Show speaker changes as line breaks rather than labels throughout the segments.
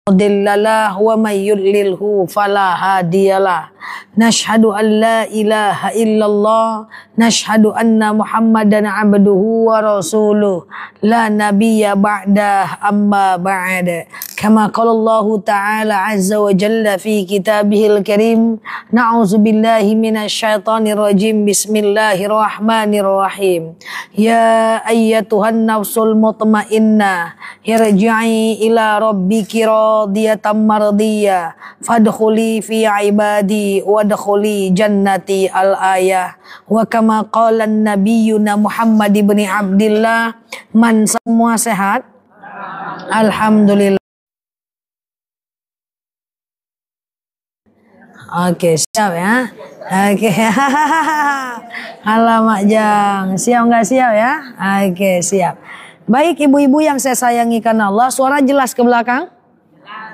Mudhillalah wa may yudlilhu fala hadiyalah. Nashhadu an la ilaha illallah, nashhadu anna Muhammadan abduhu wa rasuluh, la nabiyya ba'dah amma ba'da. Kama qala Allah ta'ala azza wa jalla fi kitabihil karim, na'udzu billahi minasy syaithanir rajim. Bismillahirrahmanirrahim. Ya ayyatuhan nafsul mutmainnah, irji'i ila rabbiki radiyatan mardiyah, fadkhuli fi ibadi wadkhuli jannati al-ayah. Wa kama qala nabiyyuna Muhammad ibn Abdillah. Man, semua sehat? Alhamdulillah. Oke, siap ya. Oke. Alamak Jang, siap nggak siap ya? Oke, siap. Baik ibu-ibu yang saya sayangi karena Allah, suara jelas ke belakang?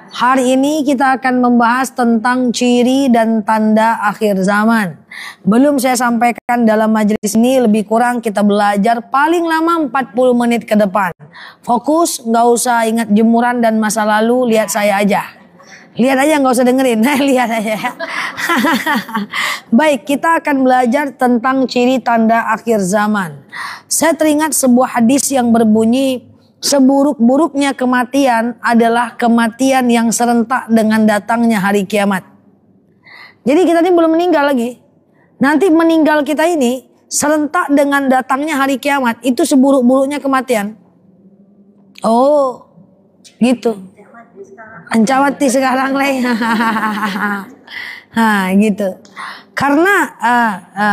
Hari ini kita akan membahas tentang ciri dan tanda akhir zaman. Belum saya sampaikan dalam majelis ini, lebih kurang kita belajar paling lama 40 menit ke depan. Fokus, nggak usah ingat jemuran dan masa lalu, lihat saya aja. Lihat aja, nggak usah dengerin. Lihat aja. Baik, kita akan belajar tentang ciri tanda akhir zaman. Saya teringat sebuah hadis yang berbunyi, seburuk-buruknya kematian adalah kematian yang serentak dengan datangnya hari kiamat. Jadi kita ini belum meninggal lagi. Nanti meninggal kita ini serentak dengan datangnya hari kiamat. Itu seburuk-buruknya kematian. Oh, gitu. Ancawati sekarang lagi. Gitu. Karena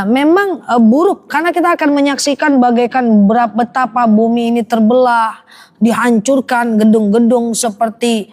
memang buruk, karena kita akan menyaksikan bagaikan betapa bumi ini terbelah, dihancurkan gedung-gedung seperti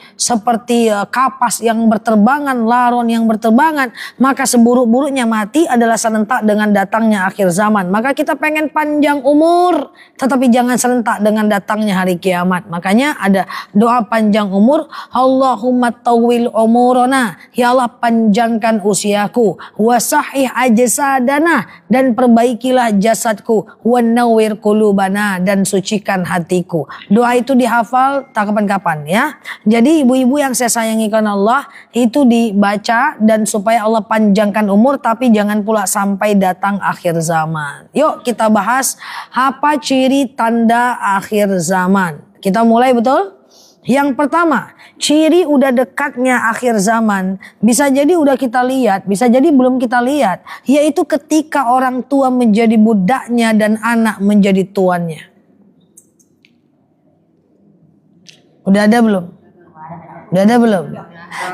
kapas yang berterbangan, laron yang berterbangan. Maka seburuk-buruknya mati adalah serentak dengan datangnya akhir zaman. Maka kita pengen panjang umur, tetapi jangan serentak dengan datangnya hari kiamat. Makanya ada doa panjang umur, Allahumma tawwil umurana, ya Allah panjangkan usiaku, wasahih ajsadana, dan perbaikilah jasadku, wa nawwir qulubana, dan sucikan hatiku. Doa itu dihafal tak kapan-kapan ya. Jadi ibu-ibu yang saya sayangi karena Allah, itu dibaca dan supaya Allah panjangkan umur, tapi jangan pula sampai datang akhir zaman. Yuk kita bahas apa ciri tanda akhir zaman. Kita mulai, betul? Yang pertama, ciri udah dekatnya akhir zaman, bisa jadi udah kita lihat, bisa jadi belum kita lihat, yaitu ketika orang tua menjadi budaknya dan anak menjadi tuannya. Udah ada belum? Udah ada belum?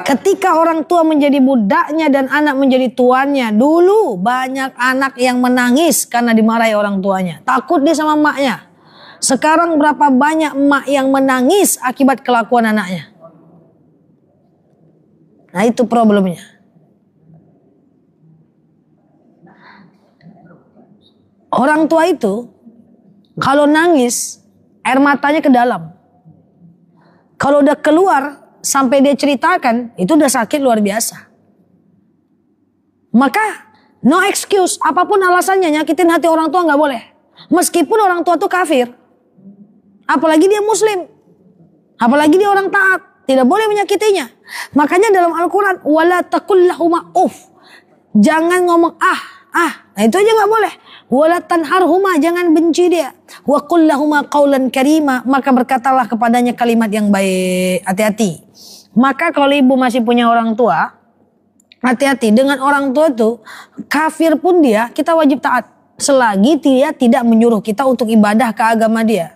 Ketika orang tua menjadi budaknya dan anak menjadi tuannya. Dulu banyak anak yang menangis karena dimarahi orang tuanya. Takut dia sama emaknya. Sekarang berapa banyak emak yang menangis akibat kelakuan anaknya. Nah itu problemnya. Orang tua itu kalau nangis air matanya ke dalam. Kalau udah keluar sampai dia ceritakan, itu udah sakit luar biasa. Maka no excuse, apapun alasannya nyakitin hati orang tua nggak boleh. Meskipun orang tua itu kafir, apalagi dia muslim, apalagi dia orang taat, tidak boleh menyakitinya. Makanya dalam Al-Quran, wala taqul lahuma uff, jangan ngomong nah itu aja nggak boleh. Wala tanharhuma, jangan benci dia. Wa qul lahuma qaulan karima, maka berkatalah kepadanya kalimat yang baik. Hati-hati. Maka kalau ibu masih punya orang tua, hati-hati dengan orang tua itu, kafir pun dia, kita wajib taat selagi dia tidak menyuruh kita untuk ibadah ke agama dia.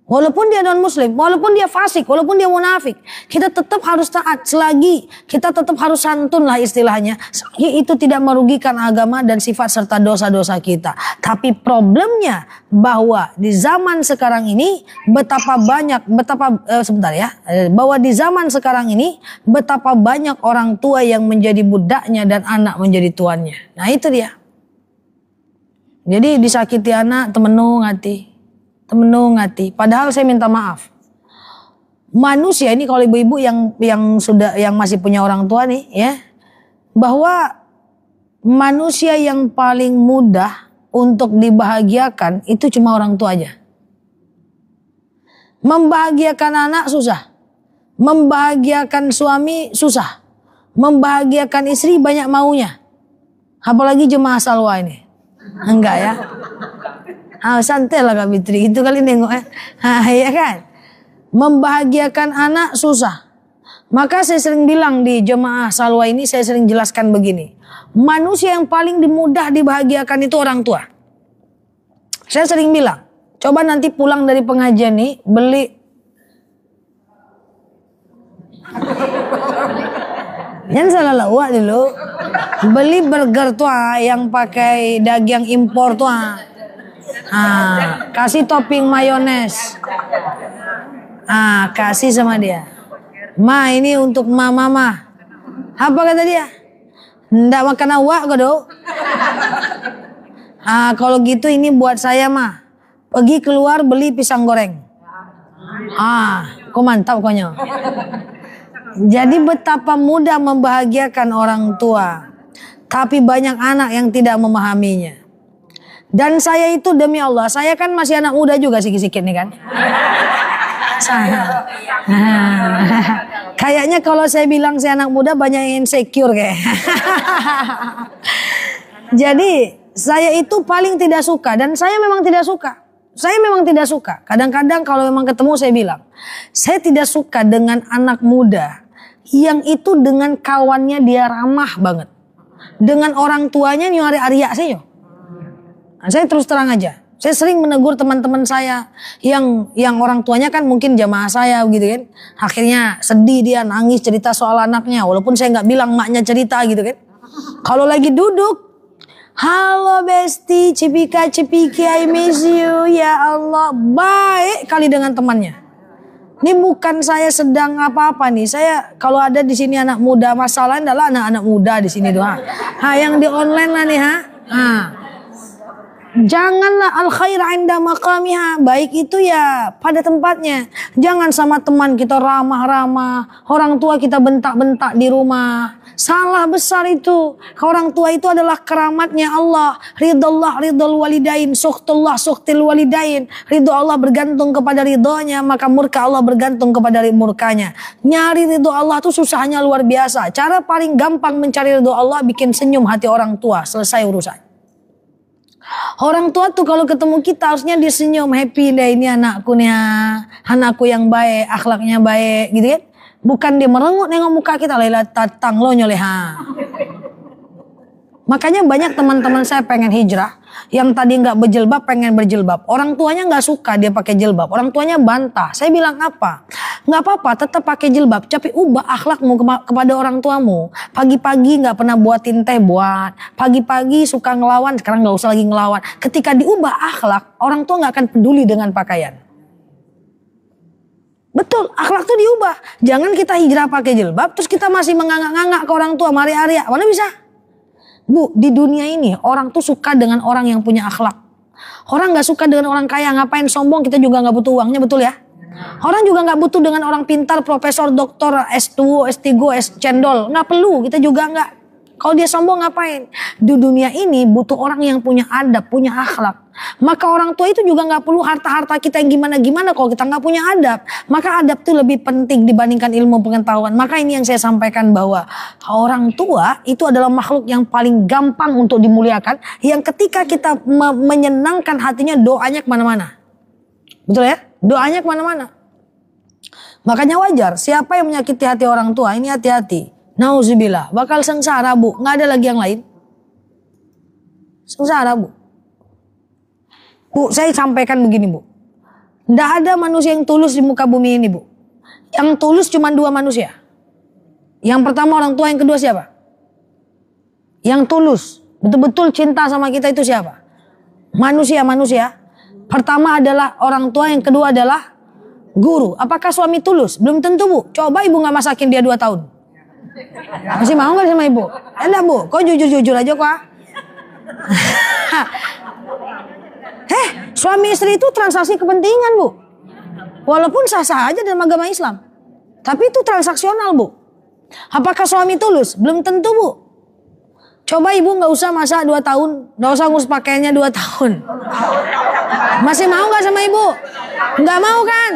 Walaupun dia non muslim, walaupun dia fasik, walaupun dia munafik, kita tetap harus taat selagi kita tetap harus santun lah istilahnya. Itu tidak merugikan agama dan sifat serta dosa-dosa kita. Tapi problemnya bahwa di zaman sekarang ini bahwa di zaman sekarang ini betapa banyak orang tua yang menjadi budaknya dan anak menjadi tuannya. Nah itu dia. Jadi disakiti anak temenung hati. Padahal saya minta maaf. Manusia ini kalau ibu-ibu yang masih punya orang tua nih ya, bahwa manusia yang paling mudah untuk dibahagiakan itu cuma orang tua aja. Membahagiakan anak susah. Membahagiakan suami susah. Membahagiakan istri banyak maunya. Apalagi jemaah salwa ini. Enggak ya. Santai lah Kak Fitri. Itu kali nengok ya. Ya kan. Membahagiakan anak susah. Maka saya sering bilang di jemaah salwa ini, saya sering jelaskan begini. Manusia yang paling mudah dibahagiakan itu orang tua. Saya sering bilang, coba nanti pulang dari pengajian nih, beli jangan salah lawak dulu. Beli burger tua yang pakai daging impor tua. Kasih topping mayones. Kasih sama dia. Ma, ini untuk mama. Apa kata dia? Nggak makan awak kok do. Kalau gitu ini buat saya mah. Pergi keluar beli pisang goreng. Kok mantap konyo. Jadi betapa mudah membahagiakan orang tua. Tapi banyak anak yang tidak memahaminya. Dan saya itu demi Allah, saya kan masih anak muda juga sikit-sikit nih kan. Kayaknya kalau saya bilang saya anak muda banyak yang insecure kayak. Jadi saya itu paling tidak suka dan saya memang tidak suka. Saya memang tidak suka. Kadang-kadang kalau memang ketemu saya bilang, saya tidak suka dengan anak muda yang itu dengan kawannya dia ramah banget. Dengan orang tuanya nyari Arya sih yo. Saya terus terang aja. Saya sering menegur teman-teman saya yang orang tuanya kan mungkin jamaah saya gitu kan. Akhirnya sedih dia nangis cerita soal anaknya. Walaupun saya nggak bilang maknya cerita gitu kan. Kalau lagi duduk, halo Besti, Cipika Cipiki, I miss you. Ya Allah, baik kali dengan temannya. Ini bukan saya sedang apa-apa nih. Saya kalau ada di sini anak muda, masalahnya adalah anak-anak muda di sini doang. Yang di online lah nih Janganlah al khair inda maqamiha. Baik itu ya pada tempatnya. Jangan sama teman kita ramah-ramah, orang tua kita bentak-bentak di rumah. Salah besar itu. Orang tua itu adalah keramatnya Allah. Ridullah ridul walidain, sukhtullah sukhtil walidain. Ridho Allah bergantung kepada ridhonya, maka murka Allah bergantung kepada murkanya. Nyari ridho Allah itu susahnya luar biasa. Cara paling gampang mencari ridho Allah, bikin senyum hati orang tua, selesai urusan. Orang tua tuh kalau ketemu kita harusnya dia senyum, happy deh ini anakku nih, anakku yang baik, akhlaknya baik gitu kan. Bukan dia merengut nengok muka kita, lelah tatang lo nyoleha. Makanya banyak teman-teman saya pengen hijrah, yang tadi nggak berjilbab pengen berjilbab. Orang tuanya nggak suka dia pakai jilbab, orang tuanya bantah. Saya bilang apa? Nggak apa-apa, tetap pakai jilbab, tapi ubah akhlakmu kepada orang tuamu. Pagi-pagi nggak pernah buatin teh buat, pagi-pagi suka ngelawan, sekarang nggak usah lagi ngelawan. Ketika diubah akhlak, orang tua nggak akan peduli dengan pakaian. Betul, akhlak tuh diubah. Jangan kita hijrah pakai jilbab, terus kita masih mengangak-ngangak ke orang tua, mari Arya, mana bisa? Bu, di dunia ini orang tuh suka dengan orang yang punya akhlak. Orang gak suka dengan orang kaya, ngapain sombong, kita juga gak butuh uangnya, betul ya? Orang juga gak butuh dengan orang pintar, profesor, doktor, S2, S3, S cendol. Gak perlu, kita juga gak. Kalau dia sombong ngapain? Di dunia ini butuh orang yang punya adab, punya akhlak. Maka orang tua itu juga gak perlu harta-harta kita yang gimana-gimana kalau kita gak punya adab. Maka adab itu lebih penting dibandingkan ilmu pengetahuan. Maka ini yang saya sampaikan bahwa orang tua itu adalah makhluk yang paling gampang untuk dimuliakan. Yang ketika kita menyenangkan hatinya, doanya kemana-mana. Betul ya? Doanya kemana-mana. Makanya wajar siapa yang menyakiti hati orang tua ini hati-hati. Nauzubillah, bakal sengsara bu, nggak ada lagi yang lain. Sengsara bu. Bu, saya sampaikan begini bu, nggak ada manusia yang tulus di muka bumi ini bu. Yang tulus cuma dua manusia. Yang pertama orang tua, yang kedua siapa? Yang tulus, betul-betul cinta sama kita itu siapa? Manusia. Pertama adalah orang tua, yang kedua adalah guru. Apakah suami tulus? Belum tentu bu. Coba ibu nggak masakin dia 2 tahun. Masih mau gak sama ibu? Enak bu, kok jujur-jujur aja kok. Suami istri itu transaksi kepentingan bu. Walaupun sah-sah aja dalam agama Islam. Tapi itu transaksional bu. Apakah suami tulus? Belum tentu bu. Coba ibu gak usah masak 2 tahun. Gak usah ngurus pakaiannya 2 tahun. Masih mau gak sama ibu? Gak mau kan?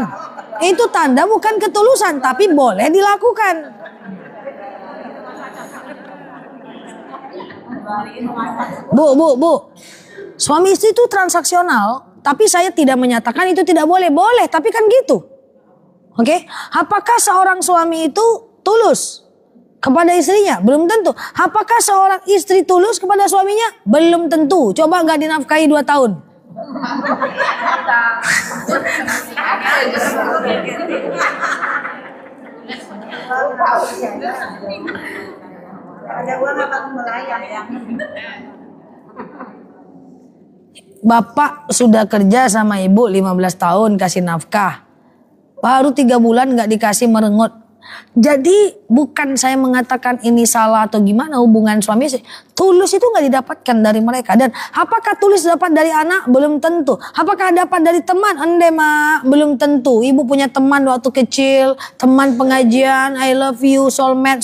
Itu tanda bukan ketulusan, tapi boleh dilakukan. Bu. Suami istri itu transaksional, tapi saya tidak menyatakan itu tidak boleh. Boleh, tapi kan gitu. Oke? Apakah seorang suami itu tulus kepada istrinya? Belum tentu. Apakah seorang istri tulus kepada suaminya? Belum tentu. Coba nggak dinafkahi 2 tahun. Bapak sudah kerja sama ibu 15 tahun kasih nafkah. Baru 3 bulan gak dikasih merengut. Jadi bukan saya mengatakan ini salah atau gimana hubungan suami istri. Tulus itu gak didapatkan dari mereka. Dan apakah tulus dapat dari anak? Belum tentu. Apakah dapat dari teman? Ende mak, belum tentu. Ibu punya teman waktu kecil, teman pengajian, I love you, soulmate.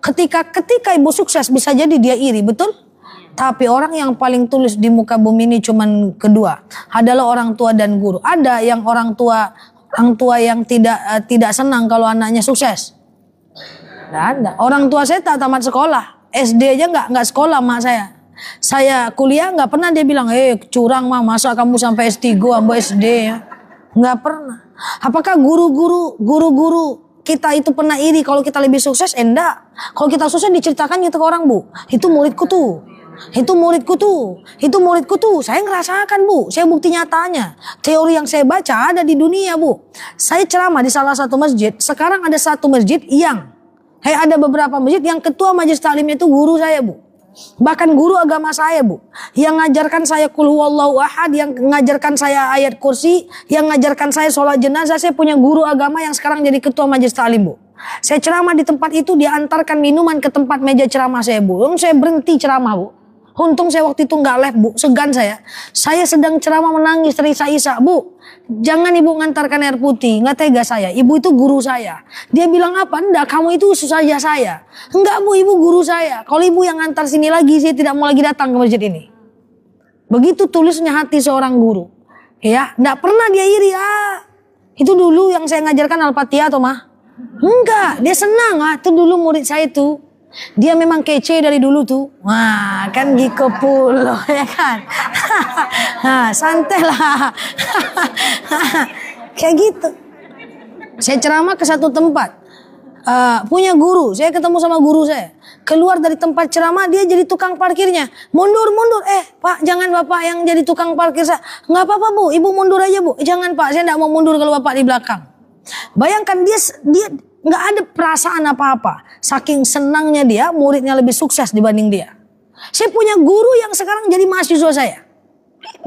Ketika ibu sukses bisa jadi dia iri, betul? Tapi orang yang paling tulus di muka bumi ini cuman kedua, adalah orang tua dan guru. Ada yang orang tua yang tidak senang kalau anaknya sukses. Nggak ada. Orang tua saya tak tamat sekolah, SD aja nggak sekolah mak saya. Saya kuliah nggak pernah dia bilang, curang mah, masa kamu sampai S3 ambo SD ya. Nggak pernah. Apakah guru-guru kita itu pernah iri kalau kita lebih sukses? Enggak. Kalau kita sukses diceritakan gitu ke orang, Bu. Itu muridku tuh. Itu muridku tuh. Saya ngerasakan, Bu. Saya bukti nyatanya. Teori yang saya baca ada di dunia, Bu. Saya ceramah di salah satu masjid. Sekarang ada satu masjid ada beberapa masjid yang ketua majelis taklimnya itu guru saya, Bu. Bahkan guru agama saya, Bu. Yang ngajarkan saya qul huwallahu ahad, yang ngajarkan saya ayat kursi, yang ngajarkan saya sholat jenazah. Saya punya guru agama yang sekarang jadi ketua majelis taklim, Bu. Saya ceramah di tempat itu, dia antarkan minuman ke tempat meja ceramah saya, Bu. Saya berhenti ceramah, Bu. Untung saya waktu itu nggak live, Bu. Segan saya. Saya sedang ceramah menangis terisak-isak. Bu, jangan ibu ngantarkan air putih. Nggak tega saya. Ibu itu guru saya. Dia bilang apa? Enggak, kamu itu saja saya. Enggak, Bu, ibu guru saya. Kalau ibu yang ngantar sini lagi, saya tidak mau lagi datang ke masjid ini. Begitu tulusnya hati seorang guru. Ya, nggak pernah dia iri. Itu dulu yang saya ngajarkan Al-Fatihah atau mah? Enggak, dia senang. Itu dulu murid saya itu. Dia memang kece dari dulu tuh. Wah, kan Giko Pulo ya kan. Santai lah. Kayak gitu. Saya ceramah ke satu tempat. Punya guru. Saya ketemu sama guru saya. Keluar dari tempat ceramah dia jadi tukang parkirnya. Mundur. Pak, jangan bapak yang jadi tukang parkir saya. Nggak apa-apa, Bu. Ibu mundur aja, Bu. Jangan, Pak. Saya nggak mau mundur kalau bapak di belakang. Bayangkan dia nggak ada perasaan apa-apa. Saking senangnya dia, muridnya lebih sukses dibanding dia. Saya punya guru yang sekarang jadi mahasiswa saya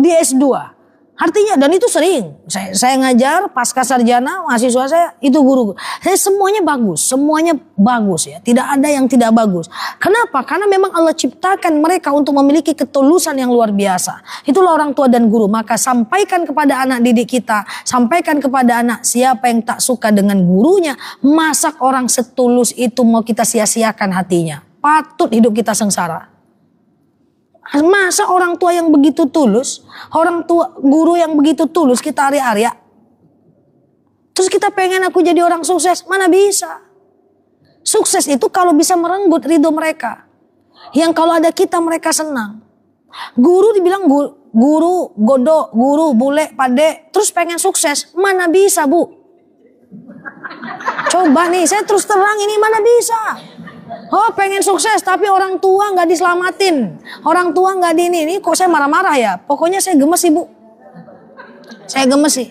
di S2. Artinya, dan itu sering. Saya ngajar pasca sarjana, mahasiswa saya itu guru. Semuanya bagus ya. Tidak ada yang tidak bagus. Kenapa? Karena memang Allah ciptakan mereka untuk memiliki ketulusan yang luar biasa. Itulah orang tua dan guru. Maka sampaikan kepada anak didik kita, sampaikan kepada anak, siapa yang tak suka dengan gurunya, masa orang setulus itu mau kita sia-siakan hatinya. Patut hidup kita sengsara. Masa orang tua yang begitu tulus, guru yang begitu tulus kita ari-aria. Terus kita pengen aku jadi orang sukses, mana bisa. Sukses itu kalau bisa merenggut ridho mereka. Yang kalau ada kita mereka senang. Guru dibilang guru godok, guru bule, pade, terus pengen sukses, mana bisa, Bu. Coba nih, saya terus terang ini mana bisa. Oh, pengen sukses tapi orang tua nggak diselamatin, orang tua nggak ini kok saya marah-marah ya. Pokoknya saya gemes sih, Bu. Saya gemes sih.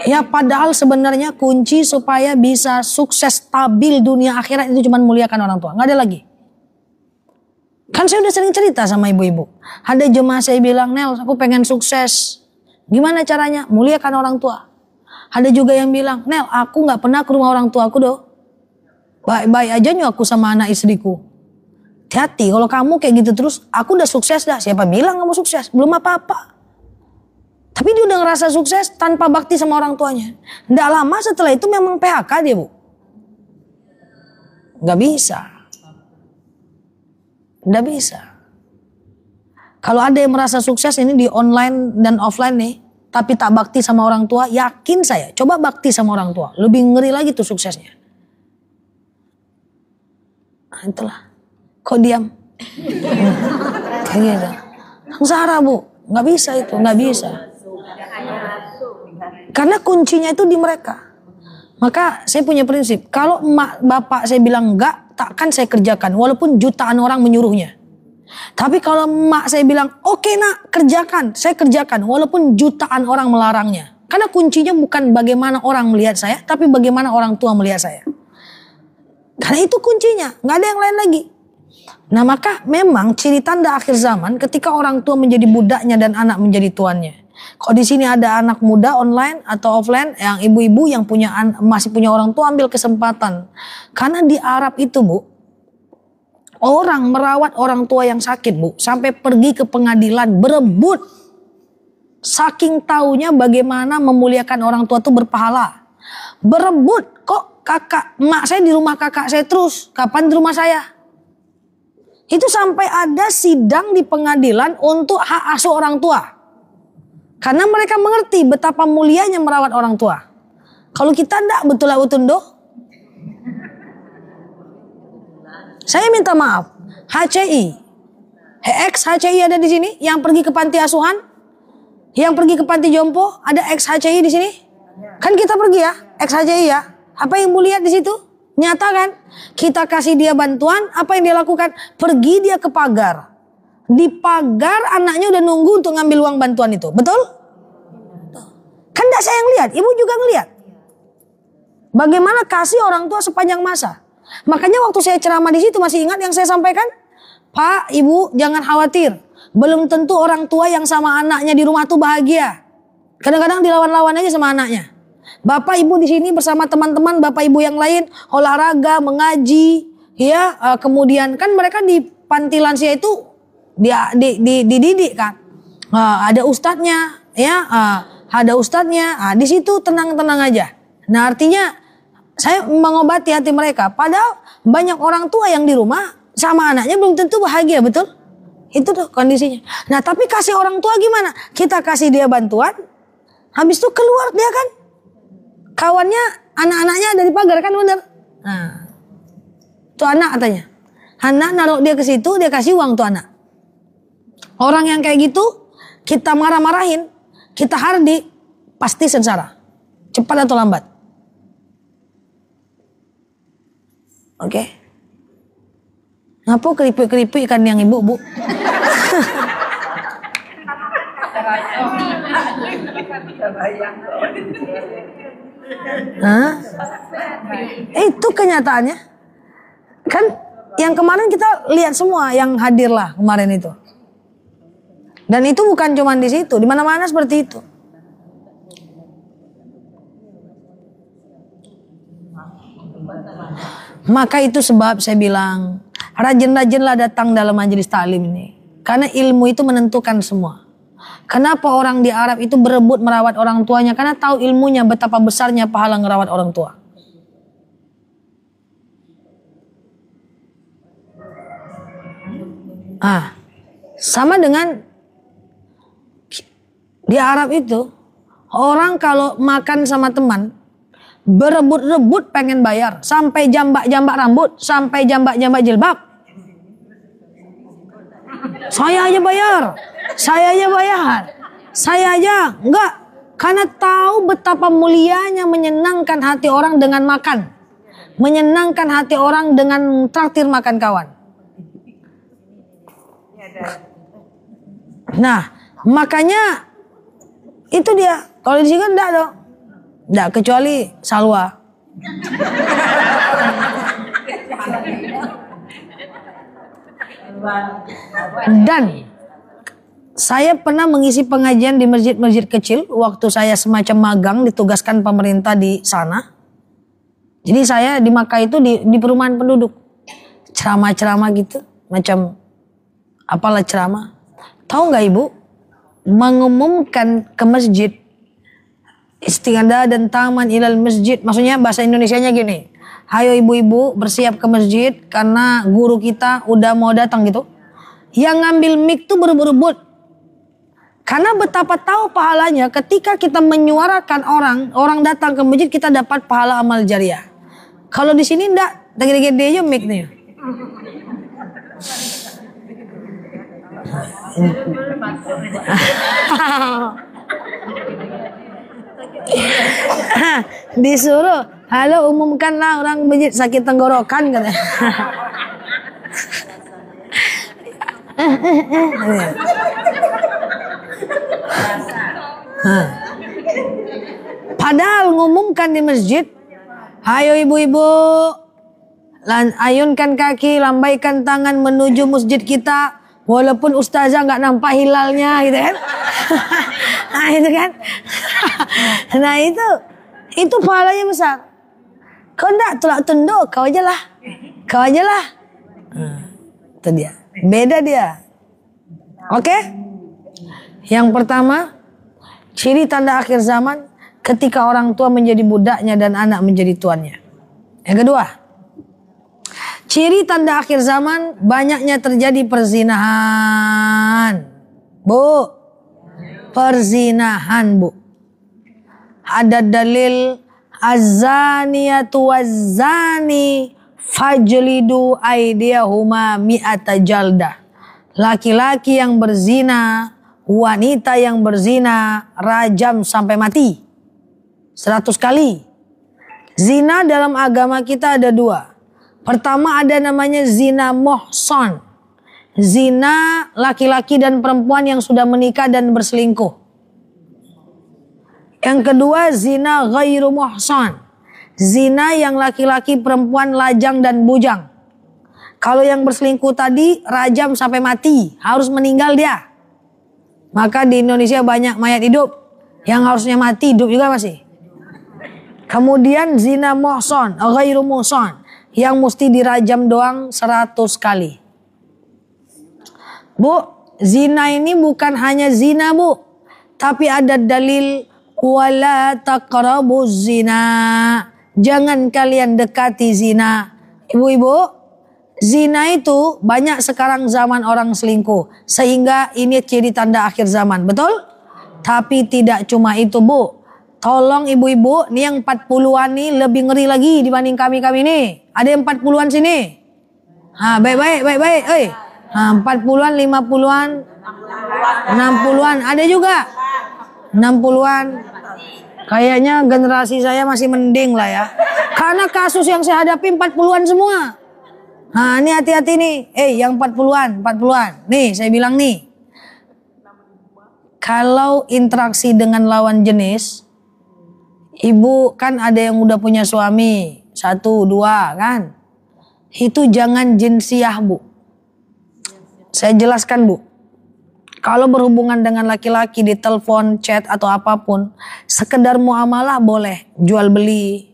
Ya padahal sebenarnya kunci supaya bisa sukses stabil dunia akhirat itu cuma muliakan orang tua, nggak ada lagi. Kan saya udah sering cerita sama ibu-ibu. Ada jemaah saya bilang, Nel, aku pengen sukses. Gimana caranya? Muliakan orang tua. Ada juga yang bilang, Nel, aku nggak pernah ke rumah orang tua aku doh. Baik-baik aja nyok aku sama anak istriku. Hati-hati kalau kamu kayak gitu terus, aku udah sukses dah. Siapa bilang kamu sukses? Belum apa-apa. Tapi dia udah ngerasa sukses tanpa bakti sama orang tuanya. Nggak lama setelah itu memang PHK dia, Bu. Nggak bisa. Nggak bisa. Kalau ada yang merasa sukses ini di online dan offline nih, tapi tak bakti sama orang tua, yakin saya, coba bakti sama orang tua, lebih ngeri lagi tuh suksesnya. Nah, itulah. Kok diam? Kayak gitu. Sengsara Bu, nggak bisa itu, nggak bisa. Karena kuncinya itu di mereka. Maka saya punya prinsip, kalau emak bapak saya bilang enggak, takkan saya kerjakan, walaupun jutaan orang menyuruhnya. Tapi kalau emak saya bilang, oke nak, kerjakan, saya kerjakan, walaupun jutaan orang melarangnya. Karena kuncinya bukan bagaimana orang melihat saya, tapi bagaimana orang tua melihat saya. Karena itu kuncinya, nggak ada yang lain lagi. Nah maka memang ciri tanda akhir zaman ketika orang tua menjadi budaknya dan anak menjadi tuannya. Kalau di sini ada anak muda online atau offline, yang ibu-ibu yang masih punya orang tua, ambil kesempatan. Karena di Arab itu Bu, orang merawat orang tua yang sakit Bu, sampai pergi ke pengadilan berebut. Saking taunya bagaimana memuliakan orang tua itu berpahala. Berebut, kok emak saya di rumah kakak saya terus, kapan di rumah saya? Itu sampai ada sidang di pengadilan untuk hak asuh orang tua. Karena mereka mengerti betapa mulianya merawat orang tua. Kalau kita enggak, betul lah utundo. Saya minta maaf, HCI, ex HCI ada di sini, yang pergi ke panti asuhan, yang pergi ke panti jompo, ada ex HCI di sini. Kan kita pergi ya, ex HCI ya. Apa yang Bu lihat di situ? Nyata kan? Kita kasih dia bantuan, apa yang dia lakukan? Pergi dia ke pagar. Di pagar anaknya udah nunggu untuk ngambil uang bantuan itu. Betul? Kan enggak saya yang lihat, ibu juga ngelihat. Bagaimana kasih orang tua sepanjang masa. Makanya waktu saya ceramah di situ masih ingat yang saya sampaikan? Pak, Ibu jangan khawatir. Belum tentu orang tua yang sama anaknya di rumah tuh bahagia. Kadang-kadang dilawan-lawan aja sama anaknya. Bapak Ibu di sini bersama teman-teman Bapak Ibu yang lain olahraga, mengaji, ya, kemudian kan mereka di panti lansia itu dididik kan. Ada ustadznya, ya, ada ustadznya. Di situ tenang-tenang aja. Nah, artinya saya mengobati hati mereka. Padahal banyak orang tua yang di rumah sama anaknya belum tentu bahagia, betul? Itu tuh kondisinya. Nah, tapi kasih orang tua gimana? Kita kasih dia bantuan, habis itu keluar dia kan. Kawannya, anak-anaknya ada di pagar kan, bener? Nah, tuh anak katanya. Anak naruh dia ke situ, dia kasih uang tuh anak. Orang yang kayak gitu, kita marah-marahin, kita hardik, pasti sengsara. Cepat atau lambat. Oke. Ngapa keripik-keripik ikan yang ibu, Bu? Hah? Itu kenyataannya. Kan yang kemarin kita lihat semua yang hadir lah kemarin itu. Dan itu bukan cuma di situ, di mana-mana seperti itu. Maka itu sebab saya bilang, rajin-rajinlah datang dalam majelis taklim ini. Karena ilmu itu menentukan semua. Kenapa orang di Arab itu berebut merawat orang tuanya? Karena tahu ilmunya betapa besarnya pahala merawat orang tua. Sama dengan di Arab itu, orang kalau makan sama teman, berebut-rebut pengen bayar. Sampai jambak-jambak rambut, sampai jambak-jambak jilbab. Saya aja bayar. Saya aja bayar. Saya aja. Enggak. Karena tahu betapa mulianya menyenangkan hati orang dengan makan. Menyenangkan hati orang dengan traktir makan kawan. Nah, makanya itu dia. Kalau di sini kan enggak dong. Enggak, kecuali Salwa. Dan saya pernah mengisi pengajian di masjid-masjid kecil waktu saya semacam magang ditugaskan pemerintah di sana. Jadi saya di Makkah itu di perumahan penduduk. Ceramah-ceramah gitu, macam apalah ceramah. Tahu nggak Ibu? Mengumumkan ke masjid istiqadah dan taman ilal masjid. Maksudnya bahasa Indonesianya gini. Hayo ibu-ibu bersiap ke masjid karena guru kita udah mau datang gitu. Yang ngambil mic tuh berebut-rebut. Karena betapa tahu pahalanya ketika kita menyuarakan orang datang ke masjid kita dapat pahala amal jariah. Kalau di sini enggak, gede-gede aja mic-nya. Disuruh, halo umumkanlah orang masjid sakit tenggorokan katanya. Padahal ngumumkan di masjid, ayo ibu-ibu, ayunkan kaki, lambaikan tangan menuju masjid kita, walaupun ustazah nggak nampak hilalnya, gitu kan? Nah itu kan, nah itu pahalanya besar. Kau enggak tolak tunduk, kau aja lah. Itu dia, beda dia. Oke? Yang pertama, ciri tanda akhir zaman ketika orang tua menjadi budaknya dan anak menjadi tuannya. Yang kedua, ciri tanda akhir zaman banyaknya terjadi perzinahan. Bu, perzinahan bu. Ada dalil az-zaniyatu waz-zani fajlidu aydiyahuma mi'ata jaldah. Laki-laki yang berzina, wanita yang berzina, rajam sampai mati 100 kali. Zina dalam agama kita ada 2. Pertama ada namanya zina muhsan. Zina laki-laki dan perempuan yang sudah menikah dan berselingkuh. Yang kedua zina ghairu muhsan. Zina yang laki-laki perempuan lajang dan bujang. Kalau yang berselingkuh tadi rajam sampai mati, harus meninggal dia. Maka di Indonesia banyak mayat hidup yang harusnya mati, hidup juga masih. Kemudian zina muhsan, ghairu muhsan, yang mesti dirajam doang 100 kali. Bu, zina ini bukan hanya zina bu, tapi ada dalil wala taqrabuz zina. Jangan kalian dekati zina. Ibu-ibu, zina itu banyak sekarang zaman orang selingkuh. Sehingga ini ciri tanda akhir zaman. Betul? Tapi tidak cuma itu bu. Tolong ibu-ibu, nih yang 40-an nih lebih ngeri lagi dibanding kami-kami nih. Ada yang 40-an sini? Baik. 40-an, 50-an, 60-an. Ada juga? 60-an. Kayaknya generasi saya masih mending lah ya. Karena kasus yang saya hadapi 40-an semua. Nah ini hati-hati nih, yang 40-an. Nih saya bilang nih, kalau interaksi dengan lawan jenis, ibu kan ada yang udah punya suami, 1, 2 kan, itu jangan jinsiah bu. Saya jelaskan bu, kalau berhubungan dengan laki-laki di telepon, chat atau apapun, sekedar muamalah boleh, jual beli.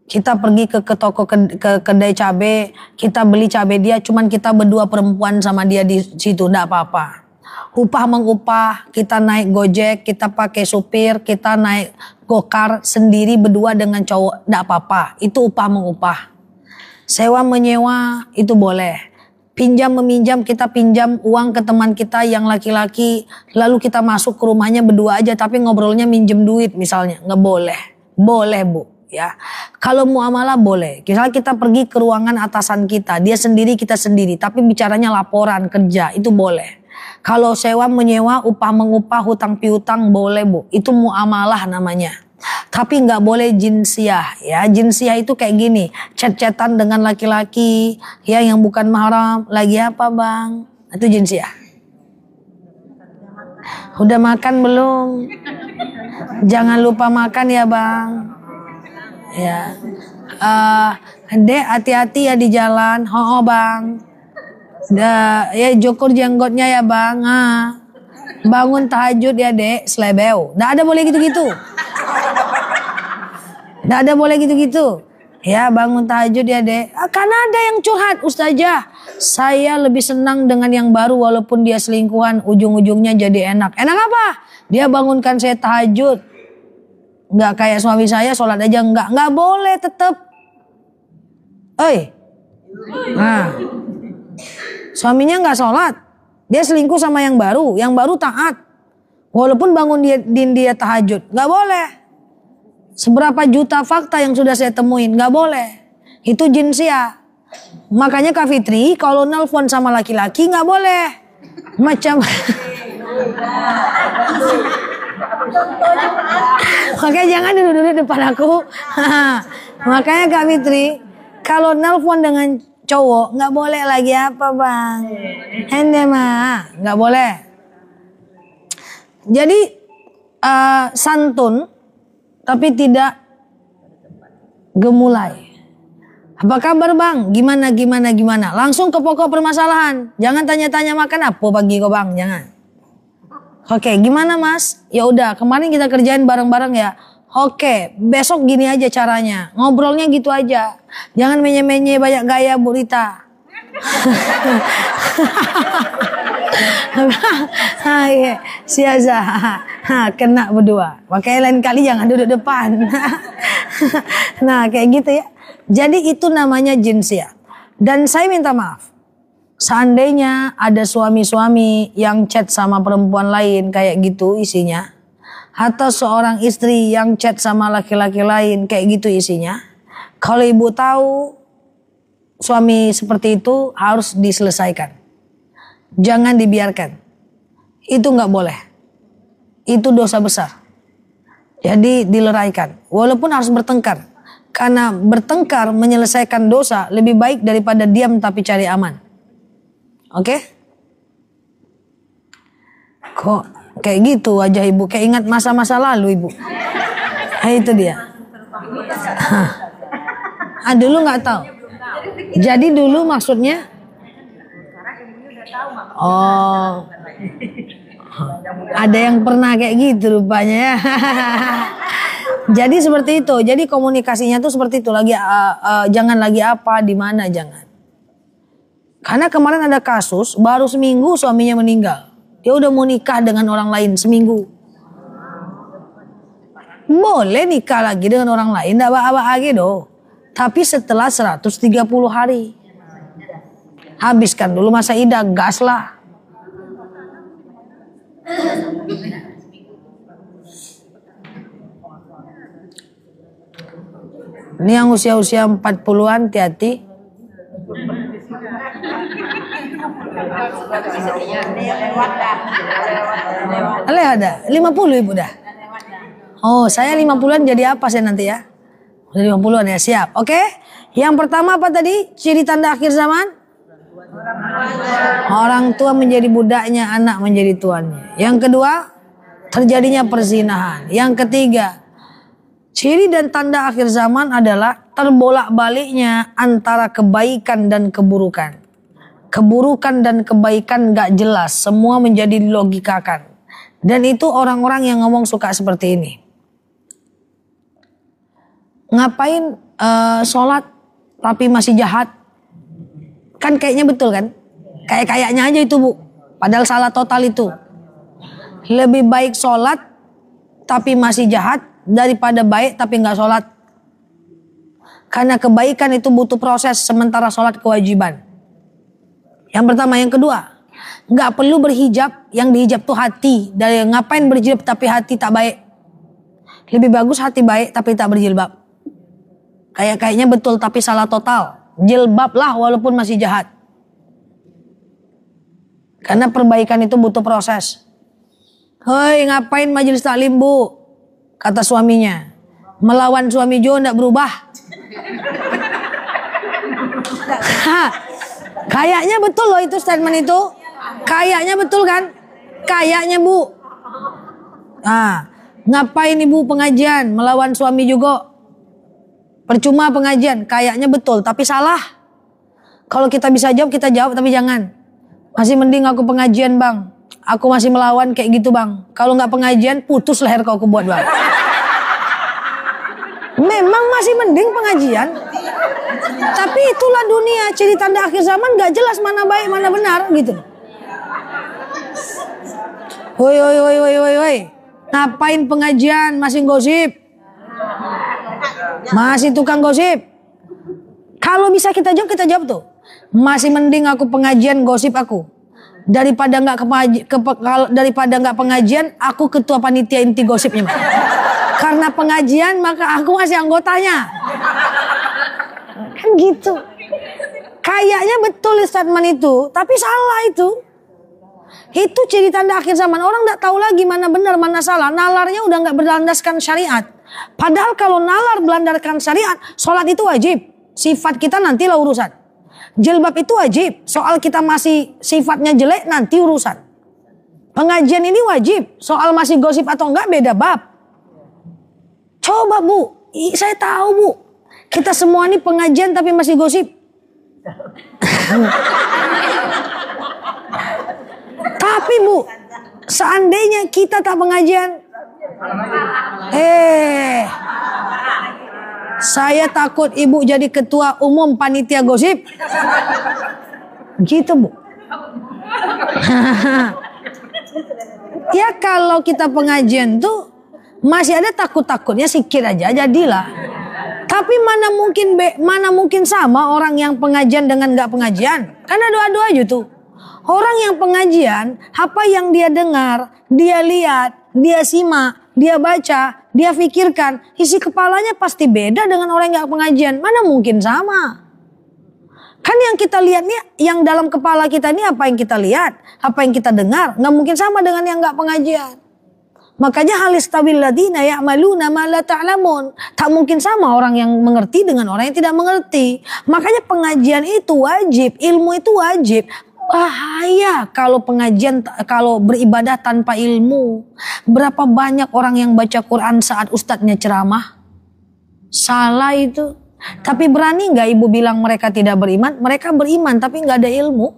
Kita pergi ke toko ke kedai cabe, kita beli cabe dia, cuman kita berdua perempuan sama dia di situ, enggak apa-apa. Upah mengupah, kita naik Gojek, kita pakai supir, kita naik gokar sendiri berdua dengan cowok, enggak apa-apa. Itu upah mengupah. Sewa menyewa itu boleh. Pinjam meminjam, kita pinjam uang ke teman kita yang laki-laki, lalu kita masuk ke rumahnya berdua aja tapi ngobrolnya minjem duit misalnya, nggak boleh. Boleh bu. Ya, kalau muamalah boleh. Misalnya kita pergi ke ruangan atasan kita, dia sendiri kita sendiri, tapi bicaranya laporan kerja itu boleh. Kalau sewa menyewa, upah mengupah, hutang piutang boleh bu, itu muamalah namanya. Tapi nggak boleh jinsiah ya. Jinsiah itu kayak gini, chat-chatan dengan laki-laki ya yang bukan mahram. Lagi apa bang? Itu jinsiah. Udah makan belum? Jangan lupa makan ya bang. Ya, dek hati-hati ya di jalan. Bang. Ya cukur jenggotnya ya bang. Bangun tahajud ya dek, selebeu. Nggak ada boleh gitu-gitu. Nggak ada boleh gitu-gitu. Ya bangun tahajud ya dek. Karena ada yang curhat, ustazah, saya lebih senang dengan yang baru walaupun dia selingkuhan, ujung-ujungnya jadi enak. Enak apa? Dia bangunkan saya tahajud. Nggak kayak suami saya sholat aja nggak boleh tetap. Nah, suaminya nggak sholat, dia selingkuh sama yang baru taat. Walaupun bangun dia tahajud, nggak boleh. Seberapa juta fakta yang sudah saya temuin, nggak boleh. Itu jinsia. Makanya Kak Fitri kalau nelpon sama laki-laki nggak boleh. Macam makanya jangan duduk-duduk depan aku. Makanya Kak Fitri kalau nelpon dengan cowok nggak boleh lagi apa bang. Hende mah nggak boleh. Jadi santun tapi tidak gemulai. Apa kabar bang? Gimana? Langsung ke pokok permasalahan. Jangan tanya-tanya makan apa pagi kok bang, jangan. Oke, gimana mas? Ya udah, kemarin kita kerjain bareng-bareng ya. Oke, besok gini aja caranya. Ngobrolnya gitu aja. Jangan menye-menye banyak gaya Bu Rita. Iya, siasa. Kena berdua. Makanya lain kali jangan duduk depan. Nah, kayak gitu ya. Jadi itu namanya jinsia. Dan saya minta maaf. Seandainya ada suami-suami yang chat sama perempuan lain kayak gitu isinya. Atau seorang istri yang chat sama laki-laki lain kayak gitu isinya. Kalau ibu tahu suami seperti itu harus diselesaikan. Jangan dibiarkan. Itu nggak boleh. Itu dosa besar. Jadi dileraikan. Walaupun harus bertengkar. Karena bertengkar menyelesaikan dosa lebih baik daripada diam tapi cari aman. Oke? Kok kayak gitu wajah ibu? Kayak ingat masa-masa lalu ibu. Itu dia. Dulu nggak tahu. Jadi dulu maksudnya? Oh, ada yang pernah kayak gitu rupanya ya. Jadi seperti itu. Jadi komunikasinya tuh seperti itu. Lagi jangan lagi apa, di mana jangan. Karena kemarin ada kasus baru seminggu suaminya meninggal. Dia udah mau nikah dengan orang lain seminggu. Boleh nikah lagi dengan orang lain, enggak apa-apa lagi doh. Tapi setelah 130 hari. Habiskan dulu masa idah, gas lah. Ini yang usia-usia 40-an hati-hati. Ada 50 ibu dah. Oh, saya 50-an jadi apa saya nanti ya? Udah 50-an ya, siap. Oke. Yang pertama apa tadi? Ciri tanda akhir zaman? Orang tua menjadi budaknya, anak menjadi tuannya. Yang kedua, terjadinya perzinahan. Yang ketiga, ciri dan tanda akhir zaman adalah terbolak-baliknya antara kebaikan dan keburukan. Keburukan dan kebaikan gak jelas, semua menjadi dilogikakan. Dan itu orang-orang yang ngomong suka seperti ini. Ngapain sholat tapi masih jahat? Kan kayaknya betul kan? Kayaknya aja itu bu. Padahal salah total itu. Lebih baik sholat tapi masih jahat daripada baik tapi gak sholat. Karena kebaikan itu butuh proses, sementara sholat kewajiban. Yang pertama. Yang kedua, gak perlu berhijab, yang dihijab tuh hati. Dari ngapain berhijab tapi hati tak baik. Lebih bagus hati baik tapi tak berjilbab. Kayaknya betul tapi salah total. Jilbab lah walaupun masih jahat. Karena perbaikan itu butuh proses. Hei, ngapain majelis taklim bu? Kata suaminya. Melawan suami Jo ndak berubah. Kayaknya betul loh itu statement itu. Kayaknya betul kan? Kayaknya bu. Ngapain ibu pengajian? Melawan suami juga. Percuma pengajian. Kayaknya betul tapi salah. Kalau kita bisa jawab kita jawab tapi jangan. Masih mending aku pengajian bang. Aku masih melawan kayak gitu bang. Kalau gak pengajian putus leher kau aku buat bang. Memang masih mending pengajian. Tapi itulah dunia. Ciri tanda akhir zaman gak jelas mana baik mana benar gitu. Woi. Ngapain pengajian masih gosip? Masih tukang gosip. Kalau bisa kita jawab tuh. Masih mending aku pengajian gosip aku. Daripada nggak pengajian, aku ketua panitia inti gosipnya. Karena pengajian maka aku masih anggotanya. Kan gitu. Kayaknya betul statement itu, tapi salah itu. Itu ciri tanda akhir zaman. Orang nggak tahu lagi mana benar mana salah. Nalarnya udah nggak berlandaskan syariat. Padahal kalau nalar berlandaskan syariat, sholat itu wajib. Sifat kita nantilah urusan. Jilbab itu wajib. Soal kita masih sifatnya jelek nanti urusan. Pengajian ini wajib. Soal masih gosip atau enggak beda bab. Coba Bu, saya tahu Bu. Kita semua ini pengajian tapi masih gosip. Tapi Bu, seandainya kita tak pengajian. Saya takut Ibu jadi ketua umum panitia gosip. Gitu Bu. Ya kalau kita pengajian tuh masih ada takut-takutnya sikit aja jadilah. Tapi mana mungkin sama orang yang pengajian dengan nggak pengajian? Karena doa-doa aja tuh. Orang yang pengajian, apa yang dia dengar, dia lihat, dia simak, dia baca, dia pikirkan, isi kepalanya pasti beda dengan orang yang gak pengajian. Mana mungkin sama? Kan yang kita lihat nih, yang dalam kepala kita ini apa yang kita lihat, apa yang kita dengar, gak mungkin sama dengan yang gak pengajian. Makanya halistabil ladina ya'maluna ma la ta'lamun. Tak mungkin sama orang yang mengerti dengan orang yang tidak mengerti. Makanya pengajian itu wajib, ilmu itu wajib. Bahaya kalau pengajian, kalau beribadah tanpa ilmu. Berapa banyak orang yang baca Quran saat ustadznya ceramah? Salah itu. Tapi berani nggak Ibu bilang mereka tidak beriman? Mereka beriman tapi nggak ada ilmu.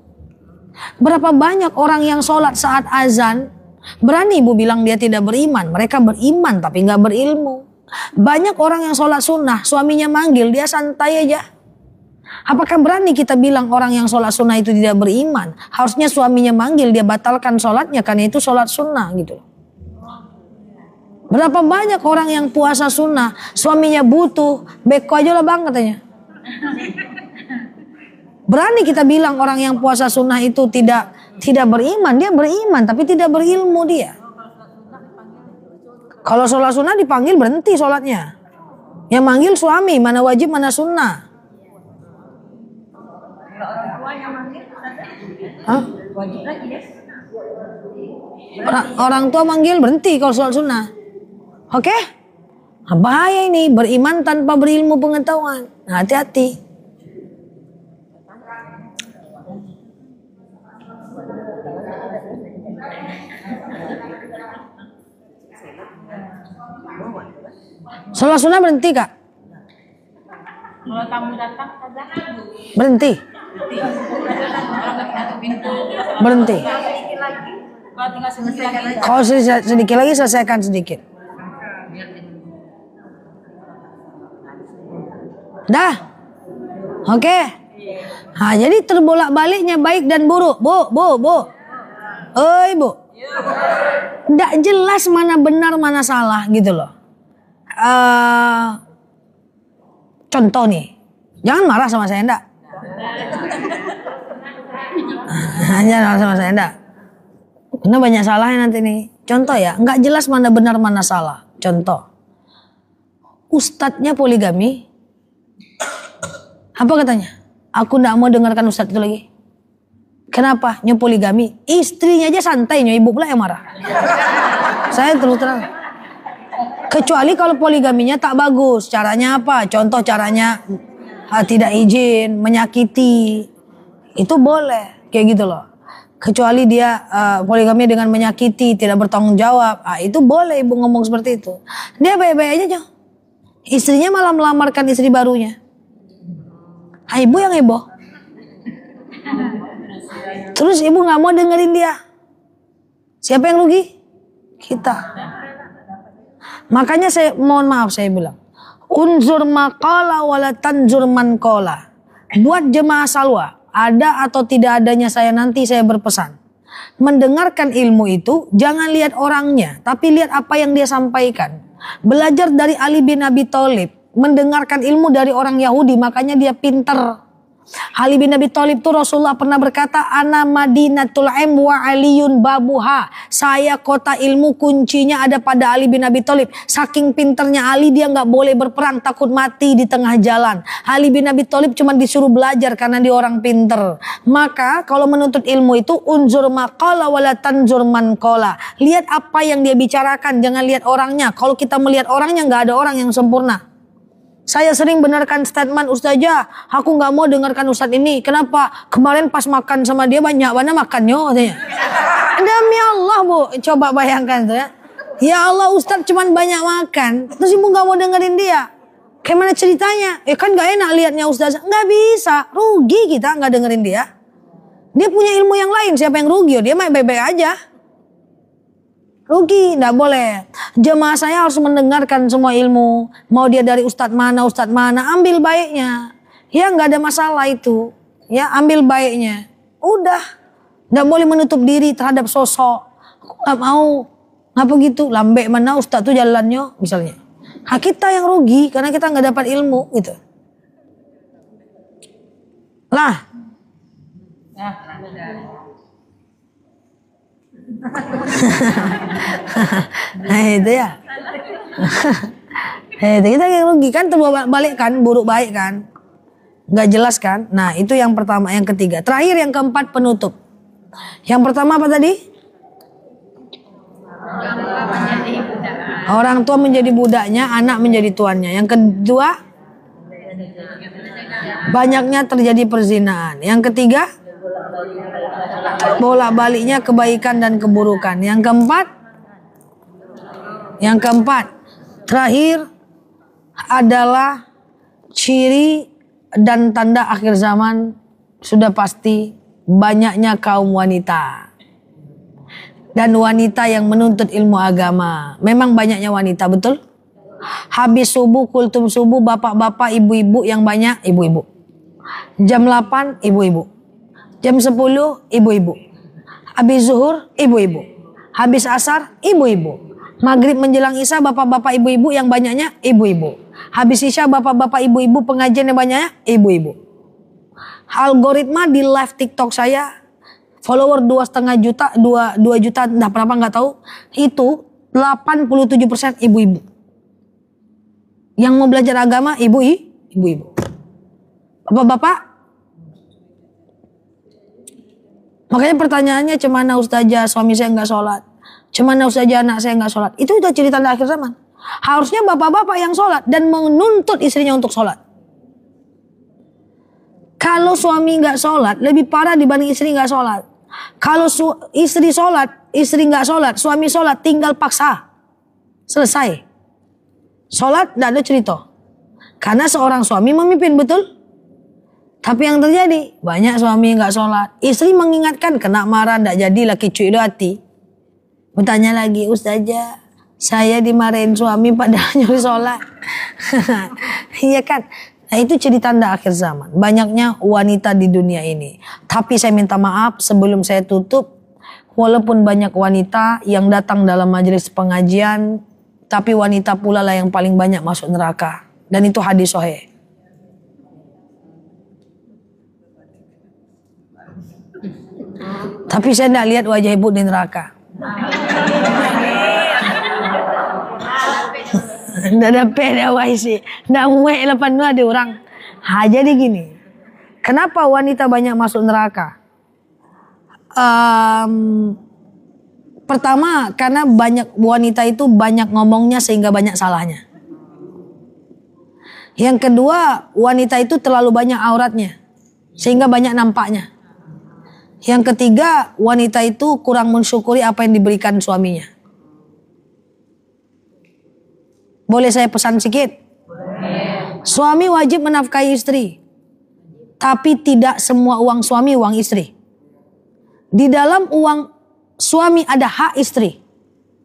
Berapa banyak orang yang sholat saat azan? Berani Ibu bilang dia tidak beriman? Mereka beriman tapi nggak berilmu. Banyak orang yang sholat sunnah, suaminya manggil dia santai aja. Apakah berani kita bilang orang yang sholat sunnah itu tidak beriman? Harusnya suaminya manggil dia batalkan sholatnya karena itu sholat sunnah gitu. Berapa banyak orang yang puasa sunnah, suaminya butuh, beko aja lah bang katanya. Berani kita bilang orang yang puasa sunnah itu tidak beriman? Dia beriman tapi tidak berilmu dia. Kalau sholat sunnah dipanggil berhenti sholatnya. Yang manggil suami, mana wajib mana sunnah. Hah? Orang tua manggil berhenti kalau sholat sunnah. Oke? Bahaya ini, beriman tanpa berilmu pengetahuan. Nah, hati-hati. Sholat sunnah berhenti Kak?
Kalau tamu datang
berhenti. Berhenti. Kalau sedikit lagi selesaikan sedikit. Dah. Oke. Nah, jadi terbolak-baliknya baik dan buruk. Bu. Oi, Bu. Nggak jelas mana benar mana salah gitu loh. Contoh nih. Jangan marah sama saya enggak. Jangan marah sama saya enggak. Karena banyak salahnya nanti nih. Contoh ya, nggak jelas mana benar mana salah. Contoh. Ustadznya poligami. Apa katanya? Aku nggak mau dengarkan ustadz itu lagi. Kenapa? Nyo poligami. Istrinya aja santai, nyo ibu pula yang marah. Saya terus terang. Kecuali kalau poligaminya tak bagus. Caranya apa? Contoh caranya tidak izin, menyakiti. Itu boleh. Kayak gitu loh. Kecuali dia poligami dengan menyakiti, tidak bertanggung jawab. Itu boleh ibu ngomong seperti itu. Dia baik-baik aja, Jo. Istrinya malah melamarkan istri barunya. Ibu yang heboh. Terus ibu gak mau dengerin dia. Siapa yang rugi? Kita. Makanya saya mohon maaf saya bilang. Unzur maqala wala tanzur man qala. Buat jemaah salwa. Ada atau tidak adanya saya nanti saya berpesan. Mendengarkan ilmu itu jangan lihat orangnya. Tapi lihat apa yang dia sampaikan. Belajar dari Ali bin Abi Thalib. Mendengarkan ilmu dari orang Yahudi makanya dia pintar. Ali bin Abi Thalib tuh Rasulullah pernah berkata, ana madinatul ilm wa aliyun babuha. Saya kota ilmu, kuncinya ada pada Ali bin Abi Thalib. Saking pinternya Ali, dia nggak boleh berperang, takut mati di tengah jalan. Ali bin Abi Thalib cuma disuruh belajar karena dia orang pinter. Maka kalau menuntut ilmu itu unzur maqala wala tanzur man qala. Lihat apa yang dia bicarakan, jangan lihat orangnya. Kalau kita melihat orangnya, nggak ada orang yang sempurna. Saya sering benarkan statement Ustazah, aku nggak mau dengarkan Ustadz ini. Kenapa? Kemarin pas makan sama dia banyak mana makannya katanya. Demi Allah Bu, coba bayangkan tuh ya. Ya Allah, Ustadz cuman banyak makan, terus ibu nggak mau dengerin dia. Kayak mana ceritanya? Kan nggak enak liatnya Ustazah. Nggak bisa, rugi kita nggak dengerin dia. Dia punya ilmu yang lain, siapa yang rugi? Dia main baik-baik aja. Rugi, enggak boleh. Jemaah saya harus mendengarkan semua ilmu. Mau dia dari ustadz mana, ambil baiknya. Ya enggak ada masalah itu. Ya ambil baiknya. Udah. Enggak boleh menutup diri terhadap sosok. Aku enggak mau. Ngapa gitu? Lambe mana ustadz tuh jalannya misalnya. Kita yang rugi karena kita enggak dapat ilmu gitu. Lah. Nah itu ya. Itu kita yang rugi kan, terbawa balik kan, buruk baik kan, nggak jelas kan. Nah itu yang pertama. Yang ketiga, terakhir yang keempat, penutup. Yang pertama apa tadi? Orang tua menjadi budaknya, anak menjadi tuannya. Yang kedua, banyaknya terjadi perzinahan. Yang ketiga, bolak-baliknya kebaikan dan keburukan. Yang keempat, terakhir adalah ciri dan tanda akhir zaman sudah pasti banyaknya kaum wanita. Dan wanita yang menuntut ilmu agama. Memang banyaknya wanita, betul? Habis subuh, kultum subuh, bapak-bapak, ibu-ibu yang banyak, ibu-ibu. Jam 8, ibu-ibu. Jam 10, ibu-ibu. Habis zuhur, ibu-ibu. Habis asar, ibu-ibu. Maghrib menjelang isya, bapak-bapak, ibu-ibu yang banyaknya, ibu-ibu. Habis isya, bapak-bapak, ibu-ibu, pengajian yang banyaknya, ibu-ibu. Algoritma di live TikTok saya, follower 2,5 juta, 2 juta, entah berapa nggak tahu. Itu 87% ibu-ibu. Yang mau belajar agama, ibu-ibu. Bapak-bapak, makanya pertanyaannya, cemana Ustazah suami saya nggak sholat, cemana Ustazah anak saya nggak sholat. Itu udah cerita tanda akhir zaman. Harusnya bapak-bapak yang sholat dan menuntut istrinya untuk sholat. Kalau suami nggak sholat, lebih parah dibanding istri nggak sholat. Kalau istri sholat, istri nggak sholat, suami sholat, tinggal paksa, selesai. Sholat nggak ada cerita. Karena seorang suami memimpin, betul? Tapi yang terjadi, banyak suami nggak sholat. Istri mengingatkan, kena marah, nggak jadi laki cuy hati. Bertanya lagi, Ustazah, saya dimarahin suami padahal nyuri sholat. Iya kan? Nah itu jadi tanda akhir zaman. Banyaknya wanita di dunia ini. Tapi saya minta maaf sebelum saya tutup. Walaupun banyak wanita yang datang dalam majelis pengajian, tapi wanita pula lah yang paling banyak masuk neraka. Dan itu hadis sahih. Tapi saya tidak lihat wajah ibu di neraka. Tidak ada peda waisi. Tidak muek lepas itu ada orang. Jadi gini. Kenapa wanita banyak masuk neraka? Pertama, karena banyak wanita itu banyak ngomongnya sehingga banyak salahnya. Yang kedua, wanita itu terlalu banyak auratnya sehingga banyak nampaknya. Yang ketiga, wanita itu kurang mensyukuri apa yang diberikan suaminya. Boleh saya pesan sedikit? Suami wajib menafkahi istri. Tapi tidak semua uang suami uang istri. Di dalam uang suami ada hak istri.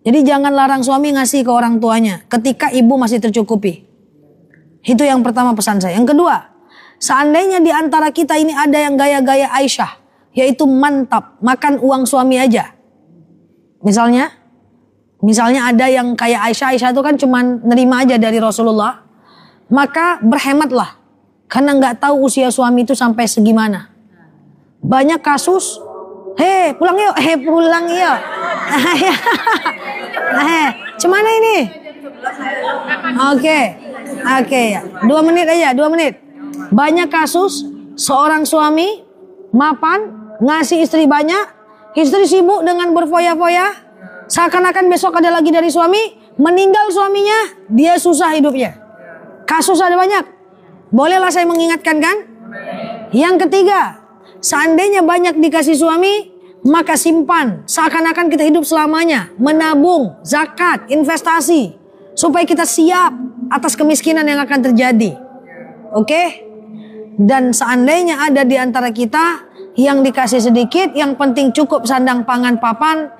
Jadi jangan larang suami ngasih ke orang tuanya ketika ibu masih tercukupi. Itu yang pertama pesan saya. Yang kedua, seandainya di antara kita ini ada yang gaya-gaya Aisyah, yaitu mantap, makan uang suami aja. Misalnya ada yang kayak Aisyah itu kan cuma nerima aja dari Rasulullah. Maka berhematlah. karena nggak tahu usia suami itu sampai segimana. Banyak kasus, pulang yuk, pulang yuk. Cemana ini? Oke, ya. 2 menit aja, 2 menit. Banyak kasus seorang suami mapan ngasih istri banyak, istri sibuk dengan berfoya-foya, seakan-akan besok ada lagi dari suami, meninggal suaminya, dia susah hidupnya. Kasus ada banyak. Bolehlah saya mengingatkan kan? Yang ketiga, seandainya banyak dikasih suami, maka simpan, seakan-akan kita hidup selamanya, menabung, zakat, investasi, supaya kita siap atas kemiskinan yang akan terjadi. Oke? Dan seandainya ada di antara kita yang dikasih sedikit, yang penting cukup sandang pangan papan,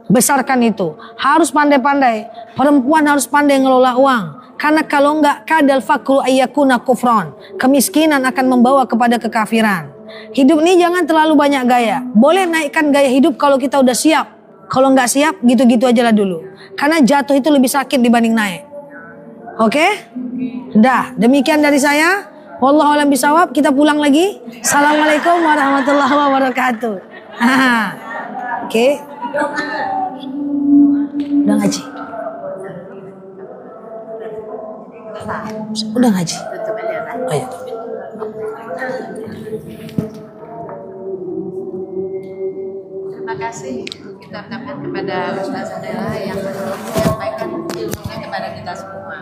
besarkan itu. Harus pandai-pandai. Perempuan harus pandai ngelola uang. Karena kalau enggak, kadal fakru ayyakuna kufron. Kemiskinan akan membawa kepada kekafiran. Hidup ini jangan terlalu banyak gaya. Boleh naikkan gaya hidup kalau kita udah siap. Kalau enggak siap, gitu-gitu aja lah dulu. Karena jatuh itu lebih sakit dibanding naik. Oke? Dah, demikian dari saya. Wallahu a'lam bishawab. Kita pulang lagi. Assalamualaikum warahmatullahi wabarakatuh. Oke. Udah ngaji. Udah ngaji. Oh, ya.
Terima kasih kita ucapkan kepada Ustaz Adela yang menyampaikan ilmunya kepada kita semua.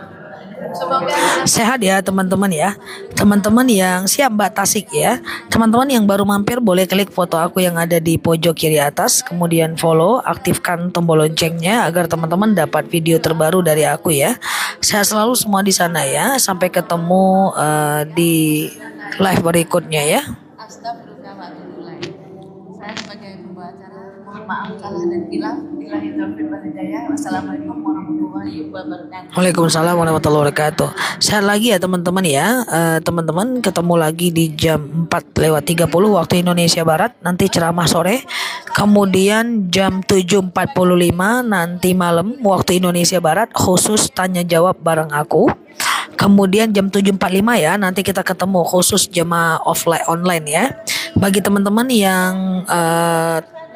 Semoga
sehat ya teman-teman ya. Teman-teman yang siap Mbak Tasik ya. Teman-teman yang baru mampir boleh klik foto aku yang ada di pojok kiri atas. Kemudian follow, aktifkan tombol loncengnya agar teman-teman dapat video terbaru dari aku ya. Saya selalu semua di sana ya. Sampai ketemu di live berikutnya ya.
Astagfirullahaladzim. Saya sebagai pembawa acara mohon maaf salah dan hilaf. Billahi taufiq wal hidayah. Wassalamualaikum warahmatullahi wabarakatuh.
Waalaikumsalam warahmatullahi wabarakatuh. Sehat lagi ya teman-teman ya. Teman-teman ketemu lagi di jam 4:30 waktu Indonesia Barat. Nanti ceramah sore. Kemudian jam 7.45 nanti malam waktu Indonesia Barat khusus tanya jawab bareng aku. Kemudian jam 7.45 ya nanti kita ketemu khusus jemaah offline online ya. Bagi teman-teman yang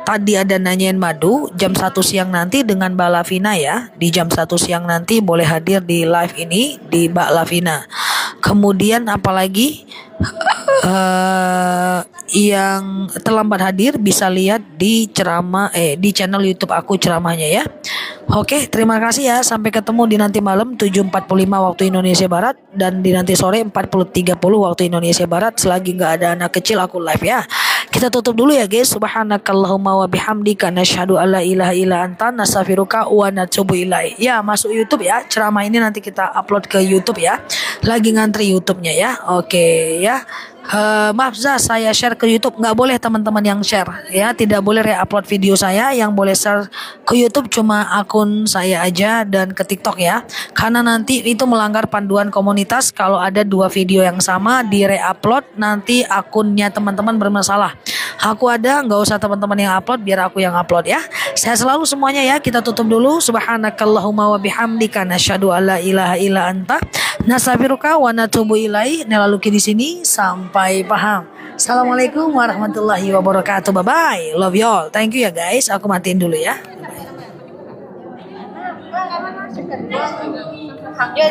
tadi ada nanyain madu jam 1 siang nanti dengan Mbak Lavina ya. Di jam 1 siang nanti boleh hadir di live ini di Mbak Lavina. Kemudian apalagi yang terlambat hadir bisa lihat di di channel YouTube aku ceramahnya ya. Oke, terima kasih ya. Sampai ketemu di nanti malam 7.45 waktu Indonesia Barat dan di nanti sore 4:30 waktu Indonesia Barat. Selagi nggak ada anak kecil aku live ya. Kita tutup dulu ya guys. Subhanakallahumma wa bihamdika nasyhadu alla ilaha illa anta nastaghfiruka wa natubu ilaik. Ya, masuk YouTube ya. Ceramah ini nanti kita upload ke YouTube ya. Lagi ngantri YouTube-nya ya. Oke ya. Maaf saya share ke YouTube nggak boleh teman-teman yang share ya, tidak boleh re-upload video saya. Yang boleh share ke YouTube cuma akun saya aja dan ke TikTok ya, karena nanti itu melanggar panduan komunitas. Kalau ada 2 video yang sama di re-upload nanti akunnya teman-teman bermasalah. Aku ada, nggak usah teman-teman yang upload, biar aku yang upload ya. Saya selalu semuanya ya. Kita tutup dulu. Subhanakallahumma wa bihamdika nasyhadu alla ilaha illa anta nastaghfiruka wa natubu ilaik. Nelaluki di sini sampai paham. Assalamualaikum warahmatullahi wabarakatuh. Bye bye. Love you all. Thank you ya guys. Aku matiin dulu ya. Bye.